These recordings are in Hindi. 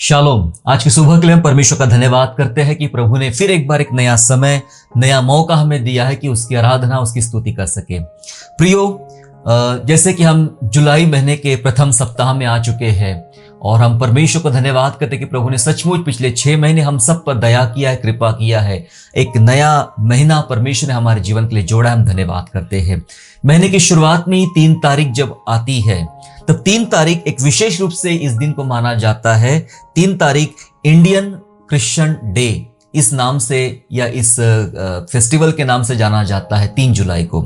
शालोम। आज की सुबह के लिए हम परमेश्वर का धन्यवाद करते हैं कि प्रभु ने फिर एक बार एक नया समय, नया मौका हमें दिया है कि उसकी आराधना, उसकी स्तुति कर सके। प्रियो, जैसे कि हम जुलाई महीने के प्रथम सप्ताह में आ चुके हैं और हम परमेश्वर को धन्यवाद करते हैं कि प्रभु ने सचमुच पिछले 6 महीने हम सब पर दया किया है, कृपा किया है। एक नया महीना परमेश्वर ने हमारे जीवन के लिए जोड़ा, हम धन्यवाद करते हैं। महीने की शुरुआत में ही 3 तारीख जब आती है तब 3 तारीख एक विशेष रूप से इस दिन को माना जाता है। 3 तारीख इंडियन क्रिश्चियन डे इस नाम से या इस फेस्टिवल के नाम से जाना जाता है 3 जुलाई को।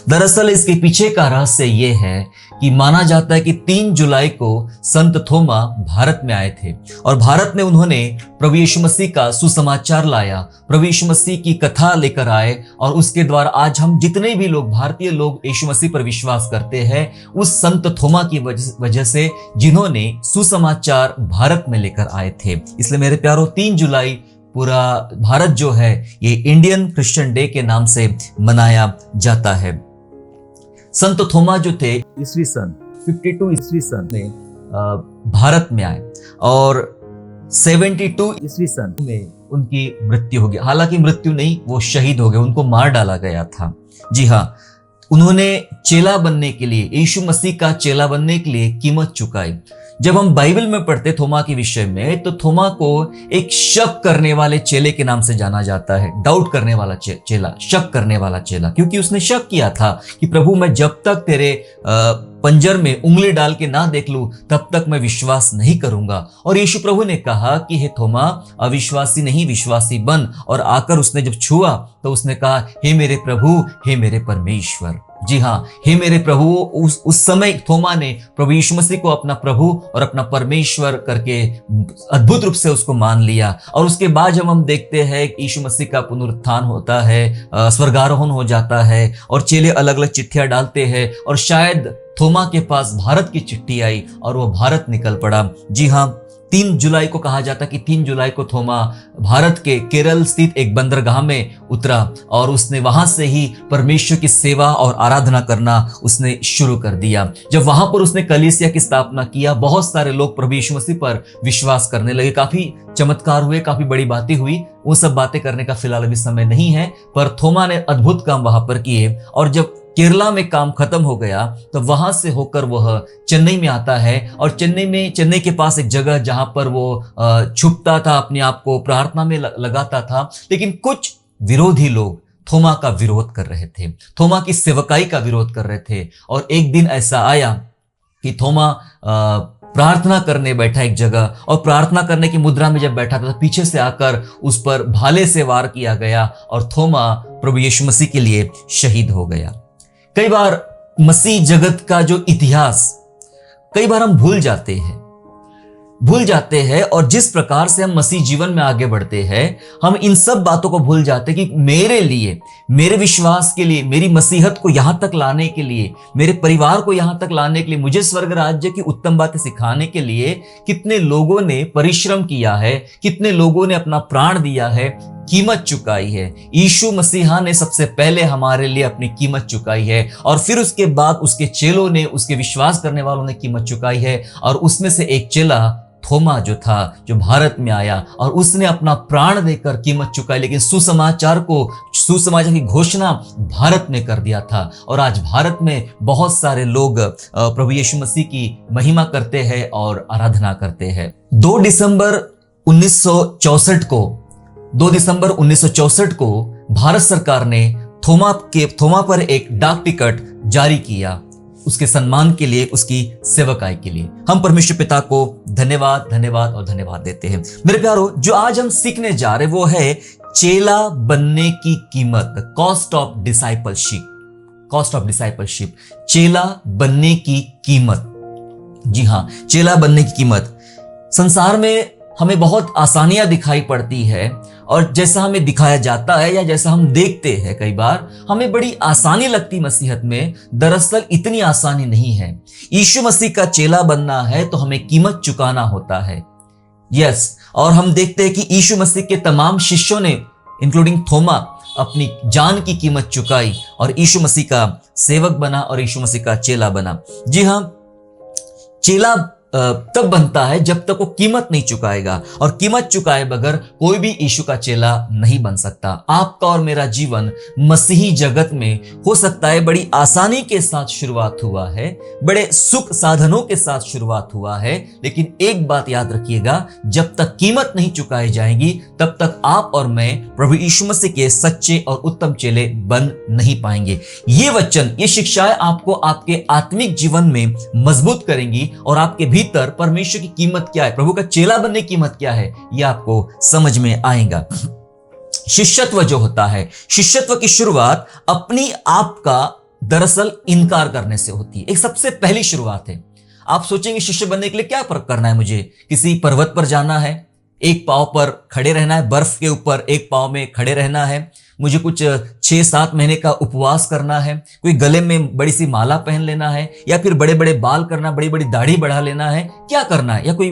दरअसल इसके पीछे का रहस्य ये है कि माना जाता है कि 3 जुलाई को संत थोमा भारत में आए थे और भारत में उन्होंने प्रभु यीशु मसीह का सुसमाचार लाया, प्रभु यीशु मसीह की कथा लेकर आए और उसके द्वारा आज हम जितने भी लोग, भारतीय लोग यीशु मसीह पर विश्वास करते हैं, उस संत थोमा की वजह से जिन्होंने सुसमाचार भारत में लेकर आए थे। इसलिए मेरे प्यारों, 3 जुलाई पूरा भारत जो है ये इंडियन क्रिश्चियन डे के नाम से मनाया जाता है। संत थोमा जो थे ईस्वी सन 52 ईस्वी सन में भारत में आए और 72 ईस्वी सन में उनकी मृत्यु हो गई। हालांकि मृत्यु नहीं, वो शहीद हो गए, उनको मार डाला गया था। जी हाँ, उन्होंने चेला बनने के लिए, यीशु मसीह का चेला बनने के लिए कीमत चुकाई। जब हम बाइबल में पढ़ते थोमा के विषय में तो थोमा को एक शक करने वाले चेले के नाम से जाना जाता है। डाउट करने वाला चेला, शक करने वाला चेला, क्योंकि उसने शक किया था कि प्रभु, मैं जब तक तेरे पंजर में उंगली डाल के ना देख लूं तब तक मैं विश्वास नहीं करूंगा। और यीशु प्रभु ने कहा कि हे थोमा, अविश्वासी नहीं विश्वासी बन। और आकर उसने जब छुआ तो उसने कहा, हे मेरे प्रभु, हे मेरे परमेश्वर। जी हाँ, हे मेरे प्रभु। उस समय थोमा ने प्रभु यीशु मसीह को अपना प्रभु और अपना परमेश्वर करके अद्भुत रूप से उसको मान लिया। और उसके बाद जब हम देखते हैं यीशु मसीह का पुनरुत्थान होता है, स्वर्गारोहण हो जाता है और चेले अलग अलग चिट्ठियां डालते हैं और शायद थोमा के पास भारत की चिट्ठी आई और वो भारत निकल पड़ा। जी हाँ, 3 जुलाई को कहा जाता कि 3 जुलाई को थोमा भारत के केरल स्थित एक बंदरगाह में उतरा और उसने वहां से ही परमेश्वर की सेवा और आराधना करना उसने शुरू कर दिया। जब वहां पर उसने कलीसिया की स्थापना किया, बहुत सारे लोग प्रभु यीशु मसीह पर विश्वास करने लगे। काफी चमत्कार हुए, काफी बड़ी बातें हुई। वो सब बातें करने का फिलहाल अभी समय नहीं है, पर थोमा ने अद्भुत काम वहां पर किए। और जब केरला में काम खत्म हो गया तो वहां से होकर वह चेन्नई में आता है और चेन्नई के पास एक जगह जहां पर वो छुपता था, अपने आप को प्रार्थना में लगाता था। लेकिन कुछ विरोधी लोग थोमा का विरोध कर रहे थे, थोमा की सेवकाई का विरोध कर रहे थे। और एक दिन ऐसा आया कि थोमा प्रार्थना करने बैठा एक जगह और प्रार्थना करने की मुद्रा में जब बैठा था तो पीछे से आकर उस पर भाले से वार किया गया और थोमा प्रभु यीशु मसीह के लिए शहीद हो गया। कई बार मसीह जगत का जो इतिहास कई बार हम भूल जाते हैं और जिस प्रकार से हम मसीह जीवन में आगे बढ़ते हैं, हम इन सब बातों को भूल जाते हैं कि मेरे लिए, मेरे विश्वास के लिए, मेरी मसीहत को यहां तक लाने के लिए, मेरे परिवार को यहां तक लाने के लिए, मुझे स्वर्ग राज्य की उत्तम बातें सिखाने के लिए कितने लोगों ने परिश्रम किया है, कितने लोगों ने अपना प्राण दिया है, कीमत चुकाई है। यीशु मसीहा ने सबसे पहले हमारे लिए अपनी कीमत चुकाई है और फिर उसके बाद उसके चेलों ने, उसके विश्वास करने वालों ने कीमत चुकाई है। और उसमें से एक चेला थोमा जो था, जो भारत में आया और उसने अपना प्राण देकर कीमत चुकाई, लेकिन सुसमाचार की घोषणा भारत में कर दिया था। और आज भारत में बहुत सारे लोग प्रभु यीशु मसीह की महिमा करते हैं और आराधना करते हैं। 2 दिसंबर 1964 को भारत सरकार ने थोमा पर एक डाक टिकट जारी किया, उसके सम्मान के लिए, उसकी सेवकाई के लिए। हम परमेश्वर पिता को धन्यवाद और धन्यवाद देते हैं। मेरे प्यारों, जो आज हम सीखने जा रहे वो है चेला बनने की कीमत, कॉस्ट ऑफ डिसाइपलशिप, चेला बनने की कीमत। जी हाँ, चेला बनने की कीमत। संसार में हमें बहुत आसानियां दिखाई पड़ती है और जैसा हमें दिखाया जाता है या जैसा हम देखते हैं, कई बार हमें बड़ी आसानी लगती मसीहत में, दरअसल इतनी आसानी नहीं है। यीशु मसीह का चेला बनना है तो हमें कीमत चुकाना होता है। यस, और हम देखते हैं कि यीशु मसीह के तमाम शिष्यों ने, इंक्लूडिंग थोमा, अपनी जान की कीमत चुकाई और यीशु मसीह का सेवक बना और यीशु मसीह का चेला बना। जी हाँ, चेला तब बनता है जब तक वो कीमत नहीं चुकाएगा, और कीमत चुकाए बगैर कोई भी यीशु का चेला नहीं बन सकता। आपका और मेरा जीवन मसीही जगत में हो सकता है बड़ी आसानी के साथ शुरुआत हुआ है, बड़े सुख साधनों के साथ शुरुआत हुआ है, लेकिन एक बात याद रखिएगा, जब तक कीमत नहीं चुकाई जाएगी तब तक आप और मैं प्रभु यीशु मसीह के सच्चे और उत्तम चेले बन नहीं पाएंगे। ये वचन, ये शिक्षाएं आपको आपके आत्मिक जीवन में मजबूत करेंगी और आपके भीतर परमेश्वर की कीमत क्या है, प्रभु का चेला बनने की कीमत क्या है, यह आपको समझ में आएगा। शिष्यत्व जो होता है, शिष्यत्व की शुरुआत अपनी आप का दरअसल इनकार करने से होती है। एक सबसे पहली शुरुआत है। आप सोचेंगे शिष्य बनने के लिए क्या करना है, मुझे किसी पर्वत पर जाना है, एक पांव पर खड़े रहना है, बर्फ के ऊपर एक पांव में खड़े रहना है, मुझे कुछ 6-7 महीने का उपवास करना है, कोई गले में बड़ी सी माला पहन लेना है, या फिर बड़े बड़े बाल करना, बड़ी बड़ी दाढ़ी बढ़ा लेना है, क्या करना है, या कोई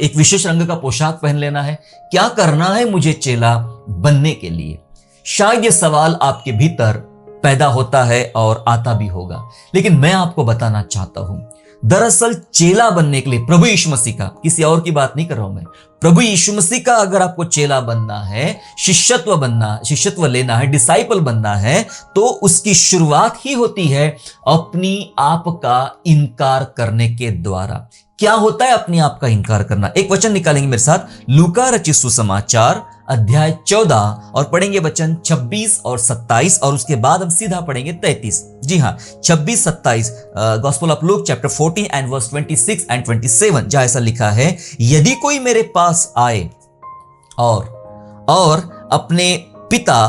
एक विशेष रंग का पोशाक पहन लेना है, क्या करना है मुझे चेला बनने के लिए? शायद ये सवाल आपके भीतर पैदा होता है और आता भी होगा, लेकिन मैं आपको बताना चाहता हूं, दरअसल चेला बनने के लिए प्रभु यीशु मसीह का, किसी और की बात नहीं कर रहा हूं मैं, प्रभु यीशु मसीह का अगर आपको चेला बनना है, शिष्यत्व लेना है, डिसाइपल बनना है, तो उसकी शुरुआत ही होती है अपनी आप का इनकार करने के द्वारा। क्या होता है अपने आप का इनकार करना? एक वचन निकालेंगे मेरे साथ, लूका रचित सुसमाचार अध्याय 14 और पढ़ेंगे वचन 26 और 27, और उसके बाद हम सीधा पढ़ेंगे 33। जी हाँ, 26-27, gospel of Luke chapter 14 and verse 26 and 27, जहां ऐसा लिखा है, यदि कोई मेरे पास आए और अपने पिता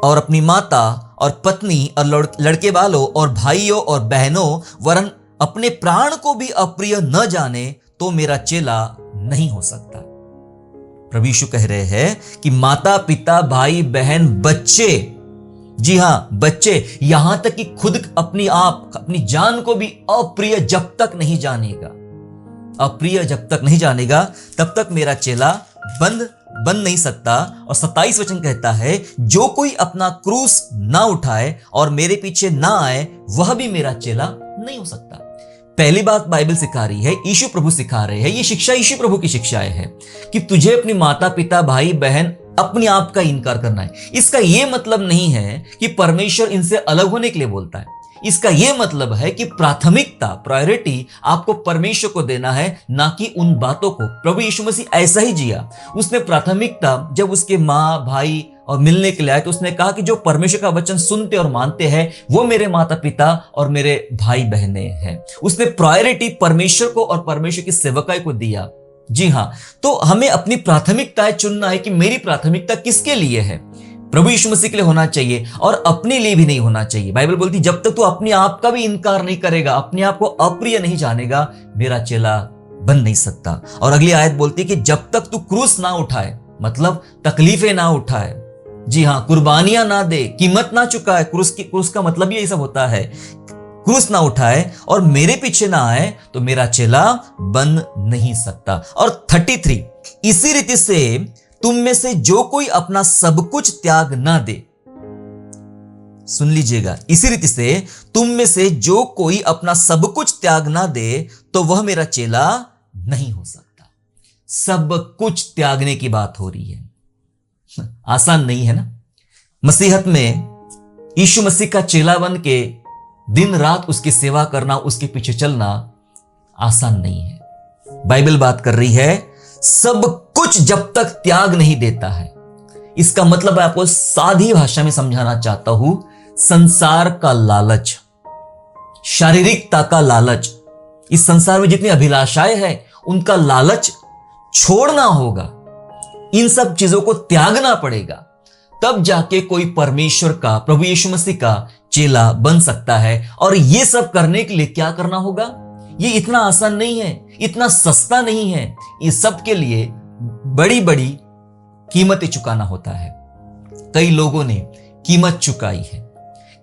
और अपनी माता और पत्नी और लड़के वालों और भाइयों और बहनों वरन अपने प्राण को भी अप्रिय न जाने, तो मेरा चेला नहीं हो सकता। प्रभु यीशु कह रहे हैं कि माता पिता, भाई बहन, बच्चे, जी हां बच्चे, यहां तक कि खुद अपनी जान को भी अप्रिय जब तक नहीं जानेगा, तब तक मेरा चेला बन नहीं सकता। और 27 वचन कहता है, जो कोई अपना क्रूस ना उठाए और मेरे पीछे ना आए, वह भी मेरा चेला नहीं हो सकता। पहली बात बाइबल सिखा रही है, यीशु प्रभु सिखा रहे हैं, ये शिक्षा यीशु प्रभु की शिक्षाएं है कि तुझे अपनी माता पिता, भाई बहन, अपने आप का इनकार करना है। इसका यह मतलब नहीं है कि परमेश्वर इनसे अलग होने के लिए बोलता है। इसका यह मतलब है कि प्राथमिकता, प्रायोरिटी आपको परमेश्वर को देना है, ना कि उन बातों को। प्रभु यीशु मसीह ऐसा ही जिया। उसने प्राथमिकता, जब उसके माँ भाई और मिलने के लिए आए, तो उसने कहा कि जो परमेश्वर का वचन सुनते और मानते हैं, वो मेरे माता पिता और मेरे भाई बहनें हैं। उसने प्रायोरिटी परमेश्वर को और परमेश्वर की सेवकाई को दिया। जी हां, तो हमें अपनी प्राथमिकताएं चुनना है कि मेरी प्राथमिकता किसके लिए है। प्रभु यीशु मसीह के लिए होना चाहिए और अपने लिए भी नहीं होना चाहिए। बाइबल बोलती, जब तक तू अपने आप का भी इनकार नहीं करेगा, अपने आप को अप्रिय नहीं जानेगा, मेरा चेला बन नहीं सकता। और अगली आयत बोलती कि जब तक तू क्रूस ना उठाए, मतलब तकलीफें ना उठाए, जी हां, कुर्बानियां ना दे, कीमत ना चुकाए। क्रूस का मतलब यही सब होता है। क्रूस ना उठाए और मेरे पीछे ना आए, तो मेरा चेला बन नहीं सकता। और 33, इसी रीति से तुम में से जो कोई अपना सब कुछ त्याग ना दे, सुन लीजिएगा, इसी रीति से तुम में से जो कोई अपना सब कुछ त्याग ना दे, तो वह मेरा चेला नहीं हो सकता। सब कुछ त्यागने की बात हो रही है, आसान नहीं है ना। मसीहत में यीशु मसीह का चेला बन के दिन रात उसकी सेवा करना, उसके पीछे चलना आसान नहीं है। बाइबल बात कर रही है, सब कुछ जब तक त्याग नहीं देता है। इसका मतलब है, आपको सादी भाषा में समझाना चाहता हूं, संसार का लालच, शारीरिकता का लालच, इस संसार में जितनी अभिलाषाएं हैं, उनका लालच छोड़ना होगा। इन सब चीजों को त्यागना पड़ेगा, तब जाके कोई परमेश्वर का, प्रभु यीशु मसीह का चेला बन सकता है। और ये सब करने के लिए क्या करना होगा? ये इतना आसान नहीं है, इतना सस्ता नहीं है। इस सब के लिए बड़ी बड़ी कीमतें चुकाना होता है। कई लोगों ने कीमत चुकाई है,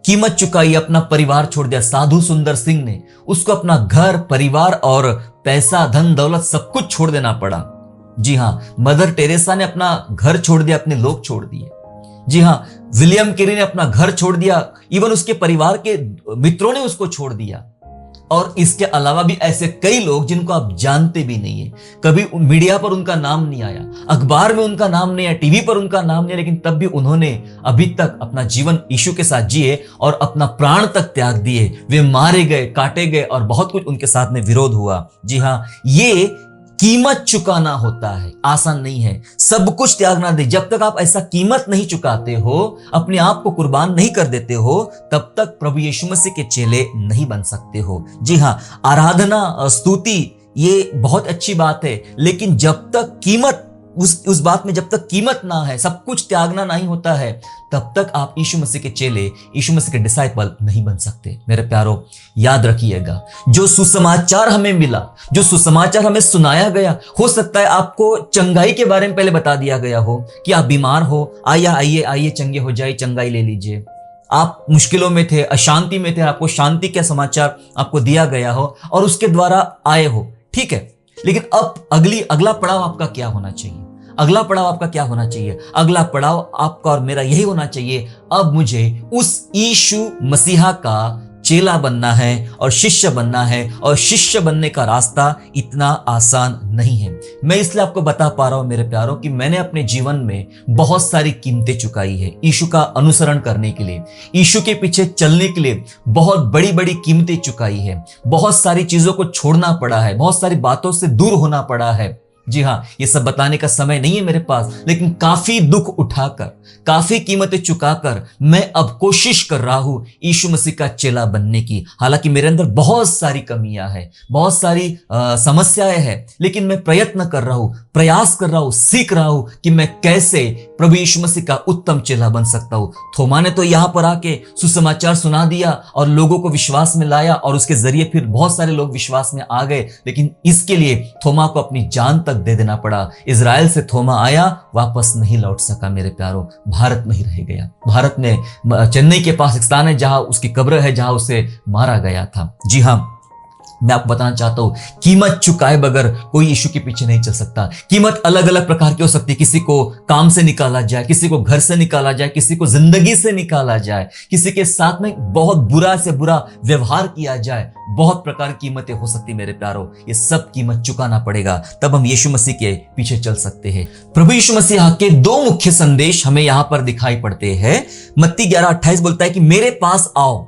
कीमत चुकाई, अपना परिवार छोड़ दिया। साधु सुंदर सिंह ने, उसको अपना घर, परिवार और पैसा, धन दौलत सब कुछ छोड़ देना पड़ा। जी हां, मदर टेरेसा ने अपना घर छोड़ दिया, अपने लोग छोड़ दिए। जी हां, विलियम कैरी ने अपना घर छोड़ दिया, इवन उसके परिवार के मित्रों ने उसको छोड़ दिया। और इसके अलावा भी ऐसे कई लोग जिनको आप जानते भी नहीं है, कभी मीडिया पर उनका नाम नहीं आया, अखबार में उनका नाम नहीं आया, टीवी पर उनका नाम नहीं आया, लेकिन तब भी उन्होंने अभी तक अपना जीवन यीशु के साथ जिए और अपना प्राण तक त्याग दिए। वे मारे गए, काटे गए और बहुत कुछ उनके साथ में विरोध हुआ। जी हाँ, ये कीमत चुकाना होता है, आसान नहीं है। सब कुछ त्यागना दे, जब तक आप ऐसा कीमत नहीं चुकाते हो, अपने आप को कुर्बान नहीं कर देते हो, तब तक प्रभु यीशु मसीह के चेले नहीं बन सकते हो। जी हाँ, आराधना, स्तुति ये बहुत अच्छी बात है, लेकिन जब तक कीमत उस बात में जब तक कीमत ना है, सब कुछ त्यागना नहीं होता है, तब तक आप यीशु मसीह के चेले, यीशु मसीह के डिसाइपल नहीं बन सकते। मेरे प्यारो, याद रखिएगा, जो सुसमाचार हमें मिला, जो सुसमाचार हमें सुनाया गया, हो सकता है आपको चंगाई के बारे में पहले बता दिया गया हो कि आप बीमार हो, आइए आइए चंगे हो जाए, चंगाई ले लीजिए। आप मुश्किलों में थे, अशांति में थे, आपको शांति का समाचार आपको दिया गया हो और उसके द्वारा आए हो, ठीक है। लेकिन अब अगला पड़ाव आपका क्या होना चाहिए? अगला पड़ाव आपका क्या होना चाहिए? अगला पड़ाव आपका और मेरा यही होना चाहिए, अब मुझे उस यीशु मसीहा का चेला बनना है और शिष्य बनना है, और शिष्य बनने का रास्ता इतना आसान नहीं है। मैं इसलिए आपको बता पा रहा हूं मेरे प्यारों कि मैंने अपने जीवन में बहुत सारी कीमतें चुकाई है यीशु का अनुसरण करने के लिए, यीशु के पीछे चलने के लिए बहुत बड़ी बड़ी कीमतें चुकाई है। बहुत सारी चीजों को छोड़ना पड़ा है, बहुत सारी बातों से दूर होना पड़ा है। जी हाँ, ये सब बताने का समय नहीं है मेरे पास, लेकिन काफी दुख उठाकर, काफी कीमतें चुकाकर मैं अब कोशिश कर रहा हूं यीशु मसीह का चेला बनने की। हालांकि मेरे अंदर बहुत सारी कमियां हैं, बहुत सारी समस्याएं हैं, लेकिन मैं प्रयत्न कर रहा हूं, प्रयास कर रहा हूं, सीख रहा हूं कि मैं कैसे प्रभु यीशु मसीह का उत्तम चेला बन सकता हूं। थोमा ने तो यहां पर आके सुसमाचार सुना दिया और लोगों को विश्वास में लाया, और उसके जरिए फिर बहुत सारे लोग विश्वास में आ गए, लेकिन इसके लिए थोमा को अपनी जान तक दे देना पड़ा। इजराइल से थोमा आया, वापस नहीं लौट सका मेरे प्यारों, भारत में ही रह गया। भारत में चेन्नई के पास एक स्थान है जहां उसकी कब्र है, जहां उसे मारा गया था। जी हां, मैं आपको बताना चाहता हूं, कीमत चुकाए बगैर कोई यीशु के पीछे नहीं चल सकता। कीमत अलग अलग प्रकार की हो सकती है, किसी को काम से निकाला जाए, किसी को घर से निकाला जाए, किसी को जिंदगी से निकाला जाए, किसी के साथ में बहुत बुरा से बुरा व्यवहार किया जाए, बहुत प्रकार की कीमतें हो सकती मेरे प्यारों। ये सब कीमत चुकाना पड़ेगा, तब हम यीशु मसीह के पीछे चल सकते हैं। प्रभु यीशु मसीह के दो मुख्य संदेश हमें यहां पर दिखाई पड़ते हैं। मत्ती 11:28 बोलता है कि मेरे पास आओ,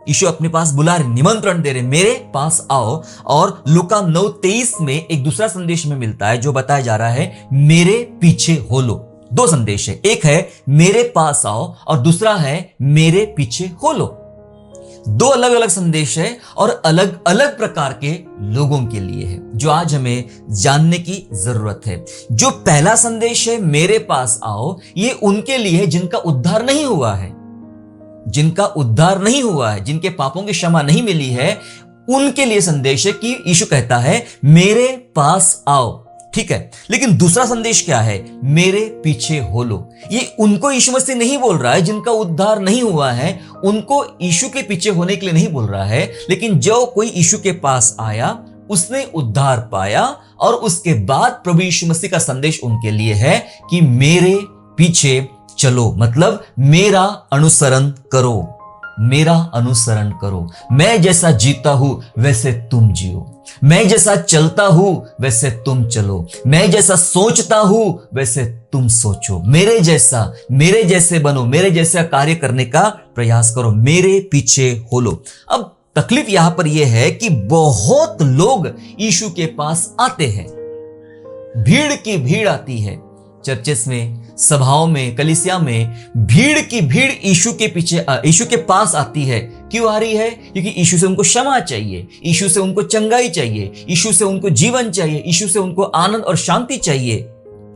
यीशु अपने पास बुला रहे, निमंत्रण दे रहे, मेरे पास आओ। और लूका 9:23 में एक दूसरा संदेश में मिलता है जो बताया जा रहा है, मेरे पीछे हो लो। दो संदेश है, एक है मेरे पास आओ और दूसरा है मेरे पीछे हो लो। दो अलग अलग संदेश है और अलग अलग प्रकार के लोगों के लिए है, जो आज हमें जानने की जरूरत है। जो पहला संदेश है मेरे पास आओ, ये उनके लिए है जिनका उद्धार नहीं हुआ है, जिनका उद्धार नहीं हुआ है, जिनके पापों की क्षमा नहीं मिली है, उनके लिए संदेश है कि यीशु कहता है मेरे पास आओ, ठीक है। लेकिन दूसरा संदेश क्या है? मेरे पीछे हो लो। ये उनको यीशु मसीह नहीं बोल रहा है जिनका उद्धार नहीं हुआ है, उनको यीशु के पीछे होने के लिए नहीं बोल रहा है, लेकिन जो कोई यीशु के पास आया, उसने उद्धार पाया, और उसके बाद प्रभु यीशु मसीह का संदेश उनके लिए है कि मेरे पीछे चलो, मतलब मेरा अनुसरण करो, मेरा अनुसरण करो। मैं जैसा जीता हूं वैसे तुम जियो, मैं जैसा चलता हूं वैसे तुम चलो, मैं जैसा सोचता हूं वैसे तुम सोचो, मेरे जैसे बनो, मेरे जैसा कार्य करने का प्रयास करो, मेरे पीछे हो लो। अब तकलीफ यहां पर यह है कि बहुत लोग यीशु के पास आते हैं, भीड़ की भीड़ आती है, चर्चेस में, सभाओं में, कलीसिया में भीड़ की भीड़ यीशु के पीछे, यीशु के पास आती है। क्यों आ रही है? क्योंकि यीशु से उनको क्षमा चाहिए, यीशु से उनको चंगाई चाहिए, यीशु से उनको जीवन चाहिए, यीशु से उनको आनंद और शांति चाहिए।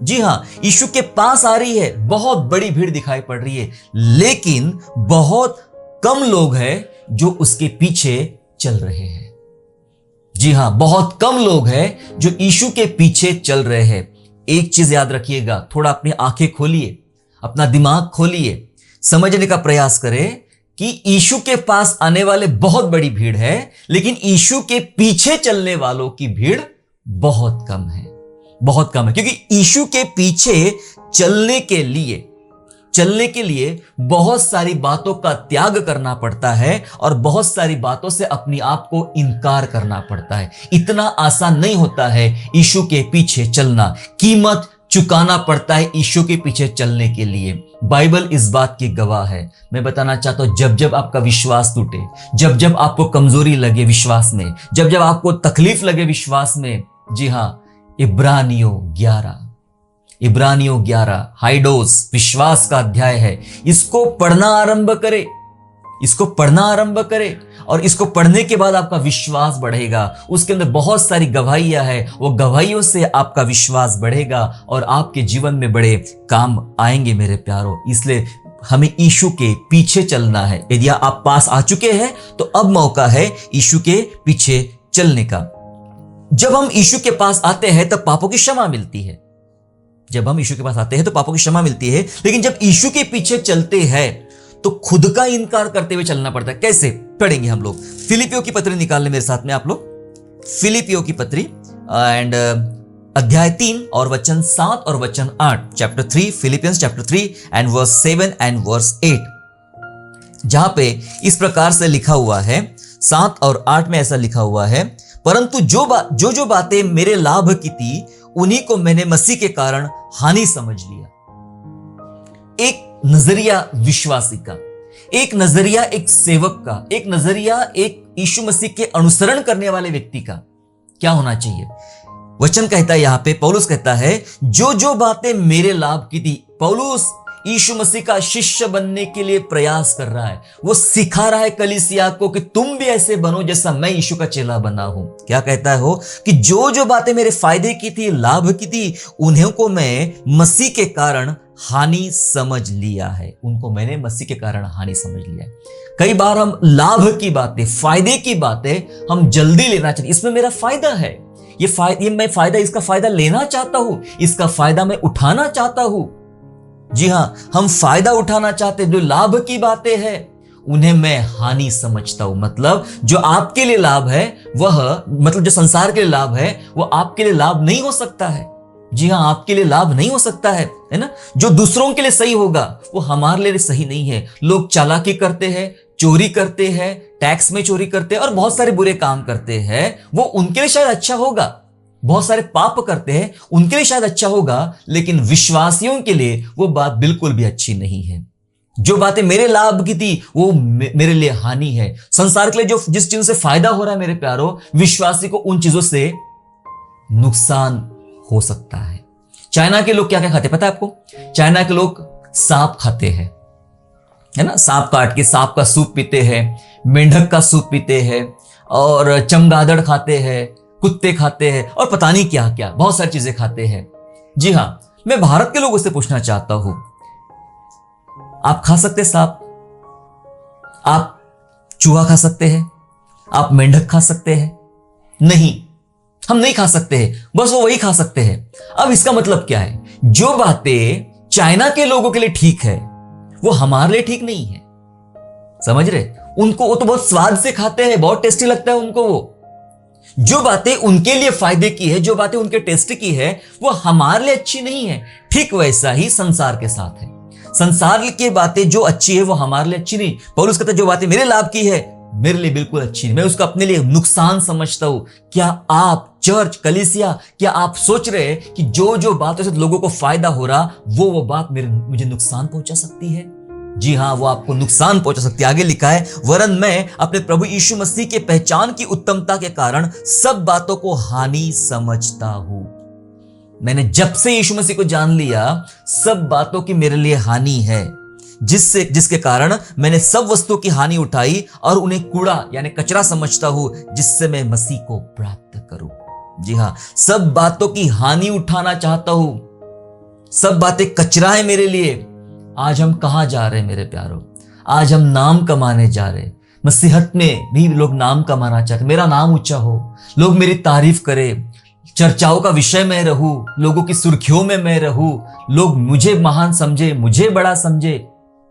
जी हां, यीशु के पास आ रही है, बहुत बड़ी भीड़ दिखाई पड़ रही है, लेकिन बहुत कम लोग हैं जो उसके पीछे चल रहे हैं। जी हां, बहुत कम लोग हैं जो यीशु के पीछे चल रहे हैं। एक चीज याद रखिएगा, थोड़ा अपनी आंखें खोलिए, अपना दिमाग खोलिए, समझने का प्रयास करें कि यीशु के पास आने वाले बहुत बड़ी भीड़ है, लेकिन यीशु के पीछे चलने वालों की भीड़ बहुत कम है, बहुत कम है। क्योंकि यीशु के पीछे चलने के लिए चलने के लिए बहुत सारी बातों का त्याग करना पड़ता है और बहुत सारी बातों से अपने आप को इनकार करना पड़ता है। इतना आसान नहीं होता है यीशु के पीछे चलना, कीमत चुकाना पड़ता है यीशु के पीछे चलने के लिए। बाइबल इस बात की गवाह है। मैं बताना चाहता हूं, जब जब आपका विश्वास टूटे, जब जब आपको कमजोरी लगे विश्वास में, जब जब आपको तकलीफ लगे विश्वास में, जी हां, इब्रानियों 11 हाइडोस विश्वास का अध्याय है, इसको पढ़ना आरंभ करे, इसको पढ़ना आरंभ करे और इसको पढ़ने के बाद आपका विश्वास बढ़ेगा। उसके अंदर बहुत सारी गवाहियां है, वो गवाहियों से आपका विश्वास बढ़ेगा और आपके जीवन में बड़े काम आएंगे मेरे प्यारों। इसलिए हमें यीशु के पीछे चलना है। यदि आप पास आ चुके हैं तो अब मौका है यीशु के पीछे चलने का। जब हम यीशु के पास आते हैं तब पापों की क्षमा मिलती है। जब हम यीशु के पास आते हैं तो पापों की क्षमा मिलती है, लेकिन जब यीशु के पीछे चलते हैं तो खुद का इनकार करते हुए चलना पड़ता है। कैसे पढ़ेंगे हम लोग? फिलिपियों की पत्री निकाल लें मेरे साथ में आप लोग। फिलिपियों की पत्री एंड अध्याय 3 और वचन 7 और वचन 8, chapter 3, Philippians chapter 3 and verse 7 and verse 8, जहां पे इस प्रकार से लिखा हुआ है, 7 और 8 में ऐसा लिखा हुआ है, परंतु जो बातें मेरे लाभ की थी उन्हीं को मैंने मसीह के कारण हानि समझ लिया। एक नजरिया विश्वासी का, एक नजरिया एक सेवक का, एक नजरिया एक यीशु मसीह के अनुसरण करने वाले व्यक्ति का क्या होना चाहिए? वचन कहता है, यहां पे पौलुस कहता है, जो बातें मेरे लाभ की थी। पौलुस यीशु मसीह का शिष्य बनने के लिए प्रयास कर रहा है। वो सिखा रहा है कलीसिया को कि तुम भी ऐसे बनो जैसा मैं यीशु का चेला बना हूं। क्या कहता है हो कि जो बातें मेरे फायदे की थी, लाभ की थी, उन्हें को मैं मसीह के कारण हानि समझ लिया है। उनको मैंने मसीह के कारण हानि समझ लिया है। कई बार हम लाभ की बातें, फायदे की बातें हम जल्दी लेना चाहते, इसमें मेरा फायदा है, ये मैं फायदा, इसका फायदा लेना चाहता हूं, इसका फायदा मैं उठाना चाहता हूं। जी हां, हम फायदा उठाना चाहते हैं। जो लाभ की बातें हैं उन्हें मैं हानि समझता हूं। मतलब जो आपके लिए लाभ है वह, मतलब जो संसार के लिए लाभ है वो आपके लिए लाभ नहीं हो सकता है। जी हां, आपके लिए लाभ नहीं हो सकता है ना। जो दूसरों के लिए सही होगा वो हमारे लिए सही नहीं है। लोग चालाकी करते हैं, चोरी करते हैं, टैक्स में चोरी करते हैं और बहुत सारे बुरे काम करते हैं, वो उनके लिए शायद अच्छा होगा। बहुत सारे पाप करते हैं, उनके लिए शायद अच्छा होगा, लेकिन विश्वासियों के लिए वो बात बिल्कुल भी अच्छी नहीं है। जो बातें मेरे लाभ की थी वो मेरे लिए हानि है। संसार के लिए जो जिस चीज से फायदा हो रहा है मेरे प्यारो, विश्वासी को उन चीजों से नुकसान हो सकता है। चाइना के लोग क्या क्या खाते पता है आपको? चाइना के लोग सांप खाते हैं, है ना। सांप काट के सांप का सूप पीते हैं, मेंढक का सूप पीते हैं और चमगादड़ खाते हैं, कुत्ते खाते हैं और पता नहीं क्या क्या बहुत सारी चीजें खाते हैं। जी हां, मैं भारत के लोगों से पूछना चाहता हूं, आप खा सकते सांप? आप चूहा खा सकते हैं? आप मेंढक खा सकते हैं? नहीं, हम नहीं खा सकते हैं, बस वो वही खा सकते हैं। अब इसका मतलब क्या है? जो बातें चाइना के लोगों के लिए ठीक है वो हमारे लिए ठीक नहीं है। समझ रहे? उनको वो तो बहुत स्वाद से खाते हैं, बहुत टेस्टी लगता है उनको। वो जो बातें उनके लिए फायदे की है, जो बातें उनके टेस्ट की है, वो हमारे लिए अच्छी नहीं है। ठीक वैसा ही संसार के साथ है। संसार की बातें जो अच्छी है वो हमारे लिए अच्छी नहीं। पौलुस कहता है जो बातें मेरे लाभ की है मेरे लिए बिल्कुल अच्छी नहीं, मैं उसको अपने लिए नुकसान समझता हूं। क्या आप चर्च, कलीसिया, क्या आप सोच रहे हैं कि जो बातों से लोगों को फायदा हो रहा वो बात मुझे नुकसान पहुंचा सकती है? जी हां, वो आपको नुकसान पहुंचा सकती है। आगे लिखा है, वरन मैं अपने प्रभु यीशु मसीह के पहचान की उत्तमता के कारण सब बातों को हानि समझता हूं। मैंने जब से यीशु मसीह को जान लिया, सब बातों की मेरे लिए हानि है, जिसके कारण मैंने सब वस्तुओं की हानि उठाई और उन्हें कूड़ा यानी कचरा समझता हूं, जिससे मैं मसीह को प्राप्त करूं। जी हां, सब बातों की हानि उठाना चाहता हूं। सब बातें कचरा है मेरे लिए। आज हम कहां जा रहे हैं मेरे प्यारों? आज हम नाम कमाने जा रहे हैं। मसीहत में भी लोग नाम कमाना चाहते, मेरा नाम ऊंचा हो, लोग मेरी तारीफ करें, चर्चाओं का विषय मैं रहूं, लोगों की सुर्खियों में मैं रहूं, लोग मुझे महान समझे, मुझे बड़ा समझे।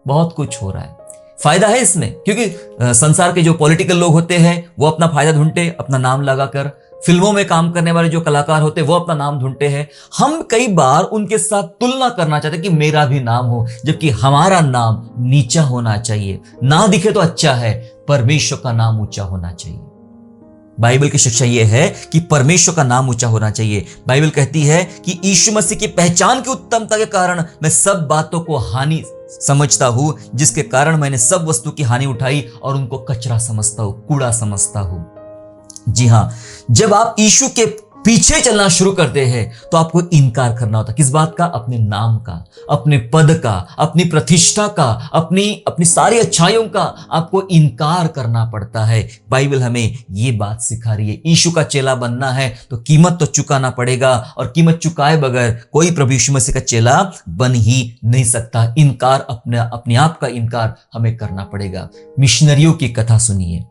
बहुत कुछ हो रहा है। फायदा है इसमें, क्योंकि संसार के जो पॉलिटिकल लोग होते हैं वो अपना फायदा ढूंढते, अपना नाम लगाकर फिल्मों में काम करने वाले जो कलाकार होते हैं वो अपना नाम ढूंढते हैं। हम कई बार उनके साथ तुलना करना चाहते हैं कि मेरा भी नाम हो, जबकि हमारा नाम नीचा होना चाहिए। ना दिखे तो अच्छा है, परमेश्वर का नाम ऊंचा होना चाहिए। बाइबल की शिक्षा यह है कि परमेश्वर का नाम ऊंचा होना चाहिए। बाइबल कहती है कि यीशु मसीह की पहचान की उत्तमता के कारण मैं सब बातों को हानि समझता हूं, जिसके कारण मैंने सब वस्तु की हानि उठाई और उनको कचरा समझता हूं, कूड़ा समझता हूं। जी हां, जब आप यीशु के पीछे चलना शुरू करते हैं तो आपको इनकार करना होता है। किस बात का? अपने नाम का, अपने पद का, अपनी प्रतिष्ठा का, अपनी सारी अच्छाइयों का आपको इनकार करना पड़ता है। बाइबल हमें ये बात सिखा रही है। यीशु का चेला बनना है तो कीमत तो चुकाना पड़ेगा, और कीमत चुकाए बगैर कोई प्रभु यीशु मसीह का चेला बन ही नहीं सकता। इनकार, अपने आप का इनकार हमें करना पड़ेगा। मिशनरियों की कथा सुनिए।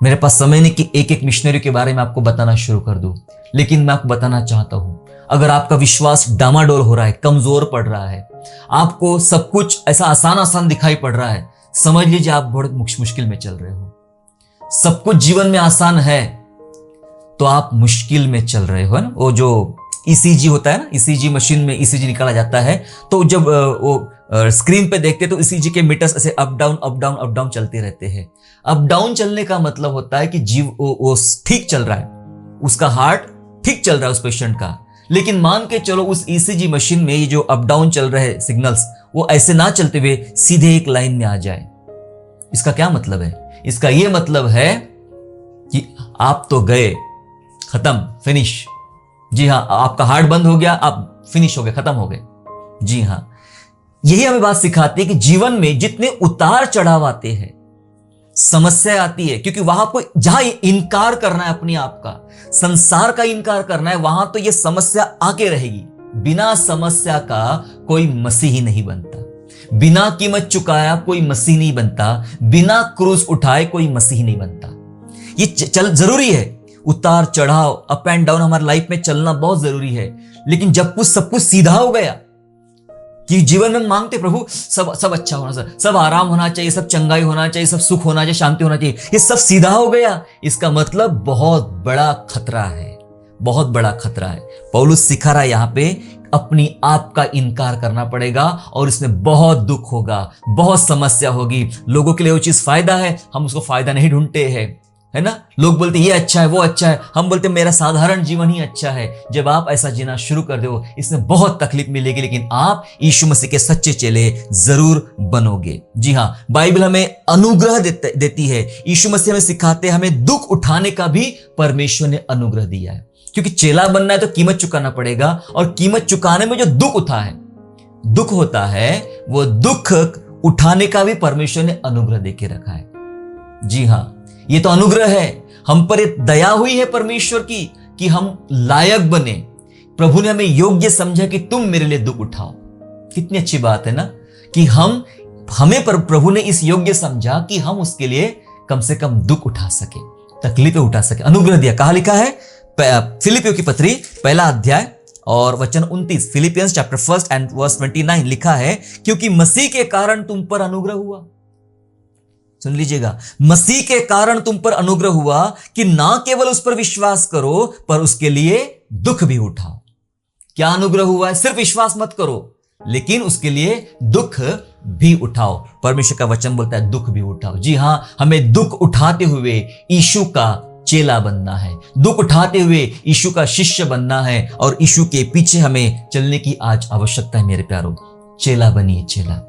मेरे पास समय नहीं कि एक एक मिशनरी के बारे में आपको बताना शुरू कर दूं, लेकिन मैं आपको बताना चाहता हूं, अगर आपका विश्वास डामाडोल हो रहा है, कमजोर पड़ रहा है, आपको सब कुछ ऐसा आसान आसान दिखाई पड़ रहा है, समझ लीजिए आप बहुत मुश्किल में चल रहे हो। सब कुछ जीवन में आसान है तो आप मुश्किल में चल रहे हो, है ना। वो जो ईसीजी होता है ना, ईसीजी मशीन में ईसीजी निकाला जाता है, तो जब वो स्क्रीन पे देखते तो ईसीजी के मीटर्स ऐसे up down up down up down चलते रहते हैं। अप डाउन चलने का मतलब होता है कि जीव वो ठीक चल रहा है, उसका हार्ट ठीक चल रहा है उस पेशेंट का। लेकिन मान के चलो उस ईसीजी मशीन में ये जो अप डाउन चल रहे सिग्नल्स वो ऐसे ना चलते हुए सीधे एक लाइन में आ जाए। इसका क्या मतलब है? इसका ये मतलब है कि आप तो गए, खत्म, फिनिश। जी हाँ, आपका हार्ट बंद हो गया, आप फिनिश हो गए, खत्म हो गए। जी हाँ, यही हमें बात सिखाती है कि जीवन में जितने उतार चढ़ाव आते हैं, समस्या आती है, क्योंकि वहां को जहां इनकार करना है अपने आप का, संसार का इनकार करना है, वहां तो ये समस्या आके रहेगी। बिना समस्या का कोई मसीही नहीं बनता, बिना कीमत चुकाया कोई मसीह नहीं बनता, बिना क्रूस उठाए कोई मसीह नहीं बनता। ये जरूरी है, उतार चढ़ाव, अप एंड डाउन हमारी लाइफ में चलना बहुत जरूरी है। लेकिन जब कुछ सब कुछ सीधा हो गया कि जीवन में मांगते प्रभु सब अच्छा होना चाहिए, सब आराम होना चाहिए, सब चंगाई होना चाहिए, सब सुख होना चाहिए, शांति होना चाहिए, ये सब सीधा हो गया, इसका मतलब बहुत बड़ा खतरा है, बहुत बड़ा खतरा है। पौलुस सिखा रहा है यहाँ पे अपनी आप का इनकार करना पड़ेगा, और इसमें बहुत दुख होगा, बहुत समस्या होगी। लोगों के लिए वो चीज फायदा है, हम उसको फायदा नहीं ढूंढते हैं, है ना। लोग बोलते ये अच्छा है, वो अच्छा है, हम बोलते मेरा साधारण जीवन ही अच्छा है। जब आप ऐसा जीना शुरू कर दो, इसमें बहुत तकलीफ मिलेगी, लेकिन आप यीशु मसीह के सच्चे चेले जरूर बनोगे। जी हाँ, बाइबल हमें अनुग्रह देती है। यीशु मसीह हमें सिखाते हैं, हमें दुख उठाने का भी परमेश्वर ने अनुग्रह दिया है, क्योंकि चेला बनना है तो कीमत चुकाना पड़ेगा, और कीमत चुकाने में जो दुख होता है वो दुख उठाने का भी परमेश्वर ने अनुग्रह देके रखा है। जी हाँ, ये तो अनुग्रह है, हम पर एक दया हुई है परमेश्वर की कि हम लायक बने। प्रभु ने हमें योग्य समझा कि तुम मेरे लिए दुख उठाओ। कितनी अच्छी बात है ना, कि हमें पर प्रभु ने इस योग्य समझा कि हम उसके लिए कम से कम दुख उठा सके, तकलीफें उठा सके, अनुग्रह दिया। कहा लिखा है फिलिपियों की पत्री 1 अध्याय और वचन 29, फिलिपियंस चैप्टर 1 एंड वर्स 29 लिखा है, क्योंकि मसीह के कारण तुम पर अनुग्रह हुआ। सुन लीजिएगा, मसीह के कारण तुम पर अनुग्रह हुआ कि ना केवल उस पर विश्वास करो पर उसके लिए दुख भी उठाओ। क्या अनुग्रह हुआ है? सिर्फ विश्वास मत करो, लेकिन उसके लिए दुख भी उठाओ। परमेश्वर का वचन बोलता है दुख भी उठाओ। जी हां, हमें दुख उठाते हुए यीशु का चेला बनना है, दुख उठाते हुए यीशु का शिष्य बनना है, और यीशु के पीछे हमें चलने की आज आवश्यकता है। मेरे प्यारो, चेला बनिए, चेला।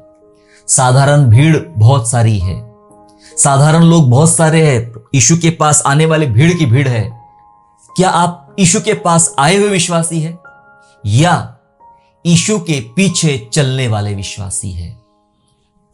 साधारण भीड़ बहुत सारी है, साधारण लोग बहुत सारे हैं, यीशु के पास आने वाले भीड़ की भीड़ है। क्या आप यीशु के पास आए हुए विश्वासी है, या यीशु के पीछे चलने वाले विश्वासी है?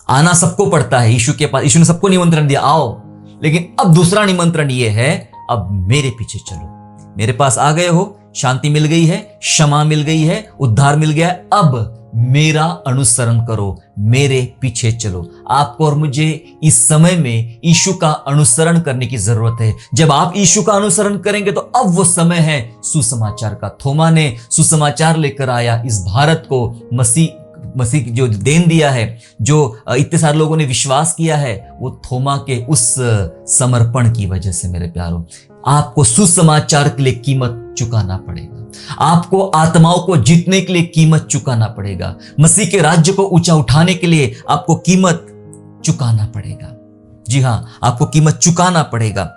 आना सबको पड़ता है यीशु के पास, यीशु ने सबको निमंत्रण दिया, आओ। लेकिन अब दूसरा निमंत्रण यह है, अब मेरे पीछे चलो। मेरे पास आ गए हो, शांति मिल गई है, क्षमा मिल गई है, उद्धार मिल गया है, अब मेरा अनुसरण करो, मेरे पीछे चलो। आपको और मुझे इस समय में यीशु का अनुसरण करने की जरूरत है। जब आप यीशु का अनुसरण करेंगे तो अब वो समय है सुसमाचार का। थोमा ने सुसमाचार लेकर आया इस भारत को, मसीह जो देन दिया है, जो इतने सारे लोगों ने विश्वास किया है, वो थोमा के उस समर्पण की वजह से। मेरे प्यारों, आपको सुसमाचार के लिए कीमत चुकाना पड़ेगा। आपको आत्माओं को जीतने के लिए कीमत चुकाना पड़ेगा। मसीह के राज्य को ऊंचा उठाने के लिए आपको कीमत चुकाना पड़ेगा। जी हां, आपको कीमत चुकाना पड़ेगा।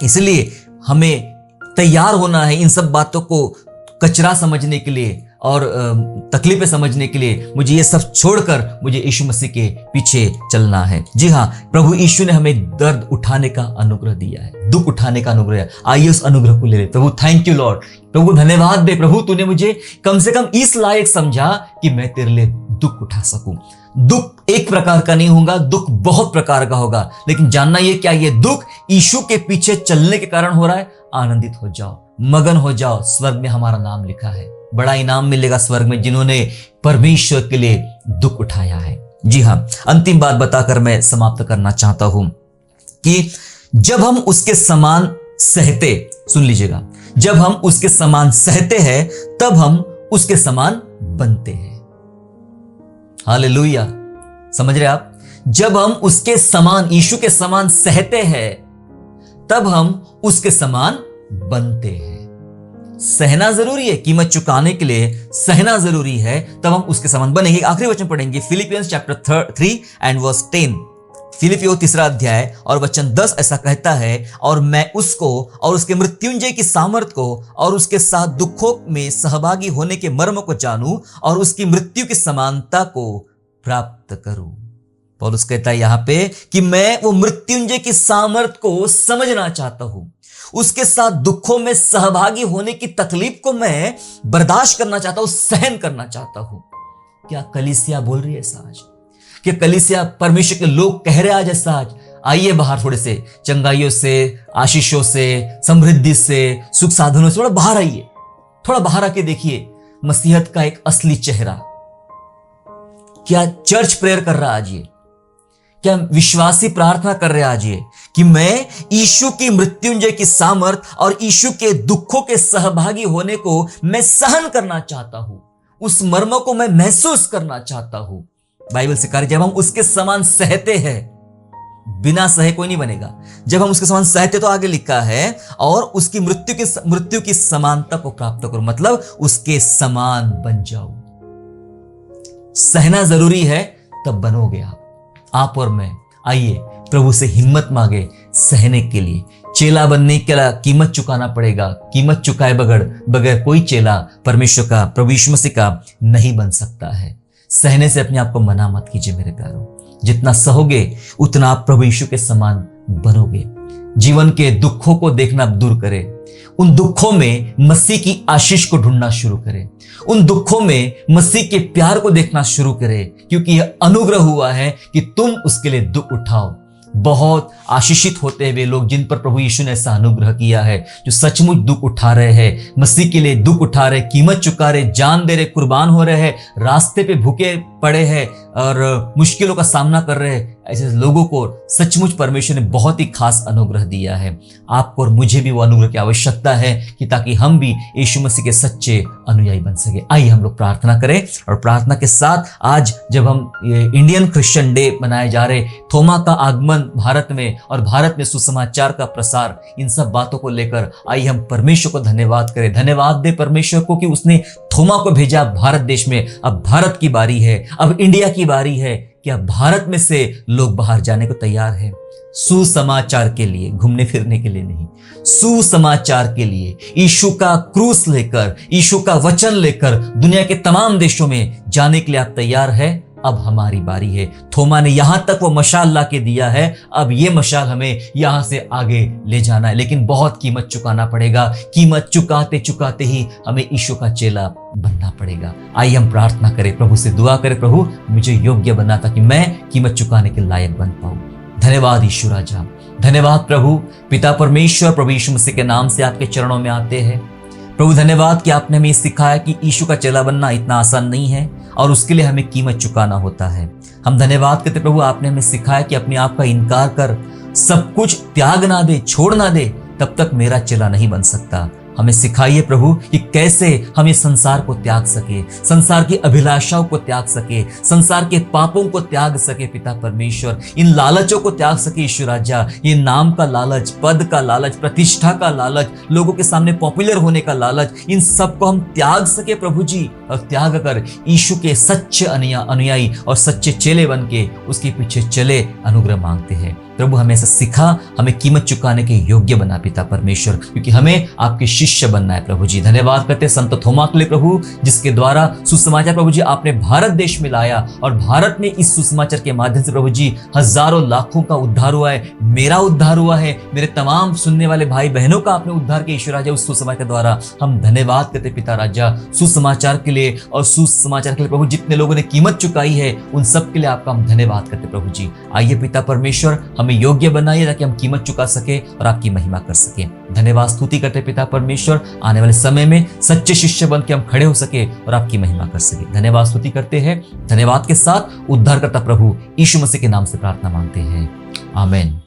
इसलिए हमें तैयार होना है इन सब बातों को कचरा समझने के लिए और तकलीफें समझने के लिए। मुझे ये सब छोड़कर मुझे यीशु मसीह के पीछे चलना है। जी हाँ, प्रभु यीशु ने हमें दर्द उठाने का अनुग्रह दिया है, दुख उठाने का अनुग्रह है। आइए उस अनुग्रह को ले ले। प्रभु थैंक यू लॉर्ड, प्रभु धन्यवाद दे। प्रभु तूने मुझे कम से कम इस लायक समझा कि मैं तेरे लिए दुख उठा सकूं। दुख एक प्रकार का नहीं होगा, दुख बहुत प्रकार का होगा, लेकिन जानना ये क्या ये दुख यीशु के पीछे चलने के कारण हो रहा है। आनंदित हो जाओ, मगन हो जाओ, स्वर्ग में हमारा नाम लिखा है। बड़ा इनाम मिलेगा स्वर्ग में जिन्होंने परमेश्वर के लिए दुख उठाया है। जी हां, अंतिम बात बताकर मैं समाप्त करना चाहता हूं कि जब हम उसके समान सहते, सुन लीजिएगा, जब हम उसके समान सहते हैं तब हम उसके समान बनते हैं। हालेलुया, समझ रहे आप? जब हम उसके समान, यीशु के समान सहते हैं तब हम उसके समान बनते हैं। सहना जरूरी है, कीमत चुकाने के लिए सहना जरूरी है, तब हम उसके समान बनेंगे। आखिरी वचन पढ़ेंगे, फिलिपियंस चैप्टर 3 एंड वर्स 10। फिलिपियो 3 अध्याय और वचन 10 ऐसा कहता है, और मैं उसको और उसके मृत्युंजय की सामर्थ को और उसके साथ दुखों में सहभागी होने के मर्म को जानूं और उसकी मृत्यु की समानता को प्राप्त करूं। पौलुस कहता है यहां पे कि मैं वो मृत्युंजय की सामर्थ को समझना चाहता हूं, उसके साथ दुखों में सहभागी होने की तकलीफ को मैं बर्दाश्त करना चाहता हूं, सहन करना चाहता हूं। क्या कलीसिया बोल रही है ऐसा आज? क्या कलीसिया, परमेश्वर के लोग कह रहे आज ऐसा आज? आइए बाहर, थोड़े से चंगाइयों से, आशीषों से, समृद्धि से, सुख साधनों से थोड़ा बाहर आइए। थोड़ा बाहर आके देखिए मसीहत का एक असली चेहरा। क्या चर्च प्रेयर कर रहा आज ये? क्या विश्वासी प्रार्थना कर रहे आज ये कि मैं यीशु की मृत्युंजय की सामर्थ और यीशु के दुखों के सहभागी होने को मैं सहन करना चाहता हूं, उस मर्म को मैं महसूस करना चाहता हूं। बाइबल से कार्य, जब हम उसके समान सहते हैं, बिना सहे कोई नहीं बनेगा। जब हम उसके समान सहते तो आगे लिखा है, और उसकी मृत्यु की समानता को प्राप्त करो, मतलब उसके समान बन जाओ। सहना जरूरी है, तब बनोगे आप और मैं। आइए प्रभु से हिम्मत मांगे सहने के लिए। चेला बनने के लिए कीमत चुकाना पड़ेगा। कीमत चुकाए बगैर कोई चेला परमेश्वर का, प्रभु यीशु मसीह का नहीं बन सकता है। सहने से अपने आप को मना मत कीजिए मेरे प्यारों। जितना सहोगे उतना आप प्रभु यीशु के समान बनोगे। जीवन के दुखों को देखना दूर करें, उन दुखों में मसीह की आशीष को ढूंढना शुरू करें, उन दुखों में मसीह के प्यार को देखना शुरू करें, क्योंकि यह अनुग्रह हुआ है कि तुम उसके लिए दुख उठाओ। बहुत आशीषित होते हैं वे लोग जिन पर प्रभु यीशु ने ऐसा अनुग्रह किया है, जो सचमुच दुख उठा रहे हैं, मसीह के लिए दुख उठा रहे, कीमत चुका रहे, जान दे रहे, कुर्बान हो रहे हैं, रास्ते पे भूखे पड़े हैं और मुश्किलों का सामना कर रहे हैं। ऐसे लोगों को सचमुच परमेश्वर ने बहुत ही खास अनुग्रह दिया है। आपको और मुझे भी वो अनुग्रह की आवश्यकता है कि ताकि हम भी यीशु मसीह के सच्चे अनुयायी बन सके। आइए हम लोग प्रार्थना करें, और प्रार्थना के साथ आज जब हम इंडियन क्रिश्चियन डे मनाए जा रहे, थोमा का आगमन भारत में और भारत में सुसमाचार का प्रसार, इन सब बातों को लेकर आइए हम परमेश्वर को धन्यवाद करें। धन्यवाद दे परमेश्वर को कि उसने थोमा को भेजा भारत देश में। अब भारत की बारी है, अब इंडिया की बारी है कि अब भारत में से लोग बाहर जाने को तैयार हैं, सुसमाचार के लिए, घूमने फिरने के लिए नहीं, सुसमाचार के लिए, यीशु का क्रूस लेकर, यीशु का वचन लेकर दुनिया के तमाम देशों में जाने के लिए आप तैयार है। अब हमारी बारी है। थोमा ने यहां तक वो मशाल ला के दिया है, अब ये मशाल हमें यहां से आगे ले जाना है, लेकिन बहुत कीमत चुकाना पड़ेगा। कीमत चुकाते चुकाते ही हमें यीशु का चेला बनना पड़ेगा। आइए हम प्रार्थना करें, प्रभु से दुआ करें, प्रभु मुझे योग्य बना ताकि मैं कीमत चुकाने के लायक बन पाऊं। धन्यवाद यीशु राजा, धन्यवाद प्रभु पिता परमेश्वर, प्रभु यीशु मसीह के नाम से आपके चरणों में आते हैं। प्रभु धन्यवाद कि आपने हमें सिखाया कि यीशु का चेला बनना इतना आसान नहीं है और उसके लिए हमें कीमत चुकाना होता है। हम धन्यवाद करते प्रभु, आपने हमें सिखाया कि अपने आप का इनकार कर, सब कुछ त्याग ना दे, छोड़ ना दे, तब तक मेरा चेला नहीं बन सकता। हमें सिखाइए प्रभु कि कैसे हम इस संसार को त्याग सके, संसार की अभिलाषाओं को त्याग सके, संसार के पापों को त्याग सके पिता परमेश्वर, इन लालचों को त्याग सके ईश्वर राजा, ये नाम का लालच, पद का लालच, प्रतिष्ठा का लालच, लोगों के सामने पॉपुलर होने का लालच, इन सब को हम त्याग सके प्रभु जी, और त्याग कर यीशु के सच्चे अनुयायी और सच्चे चेले बन के उसके पीछे चले अनुग्रह मांगते हैं। प्रभु हमें ऐसा सिखा, हमें कीमत चुकाने के योग्य बना पिता परमेश्वर, क्योंकि हमें आपके शिष्य बनना है प्रभु जी। धन्यवाद करते संत थोमा के लिए प्रभु, जिसके द्वारा सुसमाचार प्रभु जी आपने भारत देश में लाया, और भारत में इस सुसमाचार के माध्यम से प्रभु जी हजारों लाखों का उद्धार हुआ है, मेरा उद्धार हुआ है, मेरे तमाम सुनने वाले भाई बहनों का आपने उद्धार किया ईश्वर राजा उस सुसमाचार के द्वारा। हम धन्यवाद करते पिता राजा सुसमाचार के लिए, और सुसमाचार के लिए प्रभु जितने लोगों ने कीमत चुकाई है उन सब के लिए आपका हम धन्यवाद करते प्रभु जी। आइए पिता परमेश्वर हमें योग्य बनाइए ताकि हम कीमत चुका सके और आपकी महिमा कर सके। धन्यवाद स्तुति करते पिता परमेश्वर, आने वाले समय में सच्चे शिष्य बन के हम खड़े हो सके और आपकी महिमा कर सके। धन्यवाद स्तुति करते हैं, धन्यवाद के साथ उद्धारकर्ता प्रभु यीशु मसीह के नाम से प्रार्थना मांगते हैं, आमीन।